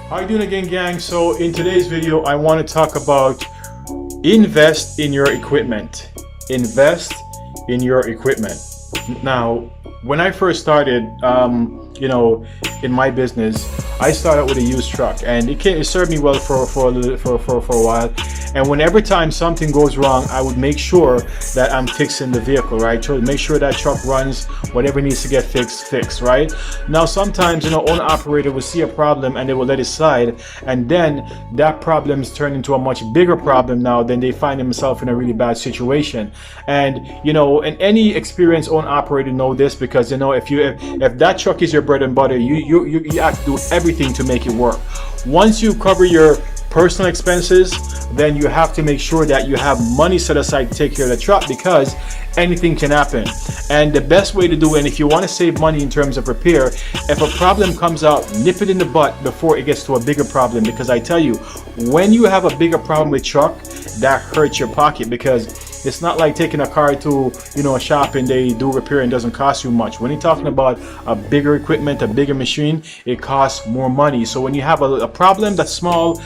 How you doing again, gang? So in today's video I want to talk about invest in your equipment. Invest in your equipment. Now, when I first started in my business, I started with a used truck, and it served me well for a while. And whenever time something goes wrong, I would make sure that I'm fixing the vehicle, right? So make sure that truck runs, whatever needs to get fixed, right? Now, sometimes, owner operator will see a problem and they will let it slide, and then that problem's turned into a much bigger problem now. Then they find themselves in a really bad situation. And, and any experienced owner operator know this, because, if that truck is your bread and butter, you have to do everything to make it work. Once you cover your personal expenses, then you have to make sure that you have money set aside to take care of the truck, because anything can happen. And the best way to do it, and if you want to save money in terms of repair, if a problem comes out, nip it in the butt before it gets to a bigger problem. Because I tell you, when you have a bigger problem with truck, that hurts your pocket, because it's not like taking a car to a shop and they do repair and doesn't cost you much. When you're talking about a bigger equipment, a bigger machine, it costs more money. So when you have a problem that's small,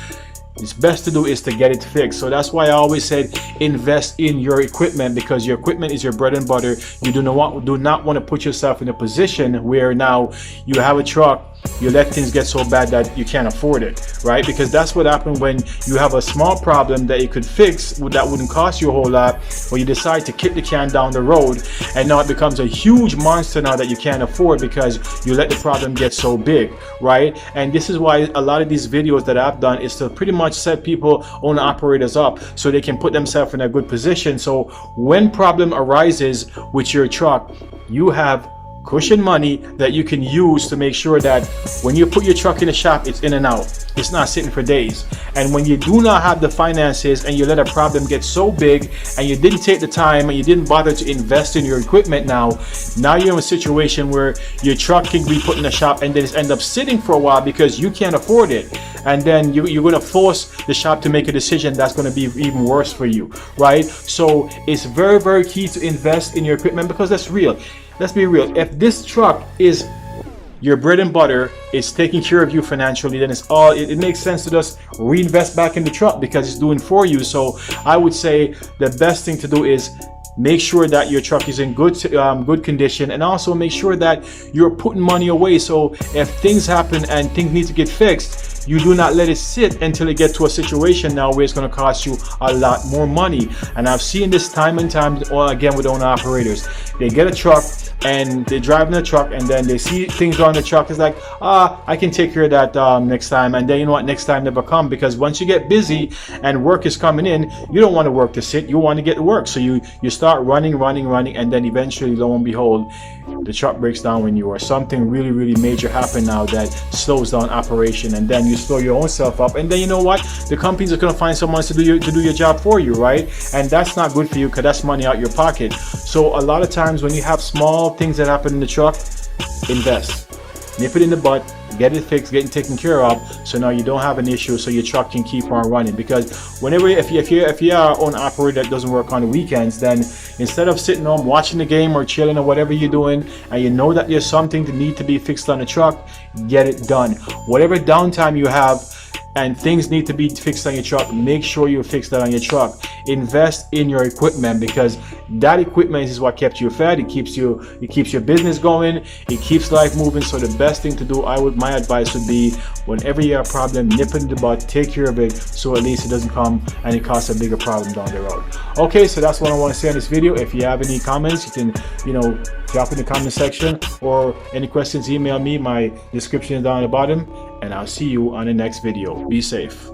it's best to do is to get it fixed. So that's why I always said invest in your equipment, because your equipment is your bread and butter. You do not want to put yourself in a position where now you have a truck, you let things get so bad that you can't afford it, right? Because that's what happens when you have a small problem that you could fix that wouldn't cost you a whole lot, or you decide to kick the can down the road, and now it becomes a huge monster now that you can't afford because you let the problem get so big, right? And this is why a lot of these videos that I've done is to pretty much set people, owner operators up, so they can put themselves in a good position. So when problem arises with your truck, you have cushion money that you can use to make sure that when you put your truck in the shop, it's in and out. It's not sitting for days. And when you do not have the finances and you let a problem get so big and you didn't take the time and you didn't bother to invest in your equipment, now you're in a situation where your truck can be put in the shop and then it's end up sitting for a while because you can't afford it. And then you're going to force the shop to make a decision that's going to be even worse for you, right? So it's very, very key to invest in your equipment, because that's real. Let's be real. If this truck is your bread and butter, it's taking care of you financially, then it makes sense to just reinvest back in the truck because it's doing for you. So I would say the best thing to do is make sure that your truck is in good condition, and also make sure that you're putting money away. So if things happen and things need to get fixed, you do not let it sit until it gets to a situation now where it's going to cost you a lot more money. And I've seen this time and time again with owner operators. They get a truck and they're driving the truck, and then they see things on the truck. It's like, I can take care of that next time. And then you know what, next time never come, because once you get busy and work is coming in, you don't want to work to sit, you want to get to work. So you start running, and then eventually, lo and behold, the truck breaks down when you, or something really, really major happen now that slows down operation, and then you slow your own self up, and then you know what, the companies are going to find someone to do your job for you, right? And that's not good for you, because that's money out your pocket. So a lot of times when you have small things that happen in the truck, invest, nip it in the butt, get it fixed, getting taken care of, so now you don't have an issue, so your truck can keep on running. Because whenever, if you are an operator that doesn't work on the weekends, then instead of sitting home watching the game or chilling or whatever you're doing, and you know that there's something that need to be fixed on the truck, get it done. Whatever downtime you have and things need to be fixed on your truck, make sure you fix that on your truck. Invest in your equipment, because that equipment is what kept you fed. It keeps your business going. It keeps life moving. So the best thing to do, my advice would be, whenever you have a problem, nip it in the butt, take care of it, so at least it doesn't come and it causes a bigger problem down the road. Okay, so that's what I want to say on this video. If you have any comments, you can drop in the comment section, or any questions, email me. My description is down at the bottom, and I'll see you on the next video. Be safe.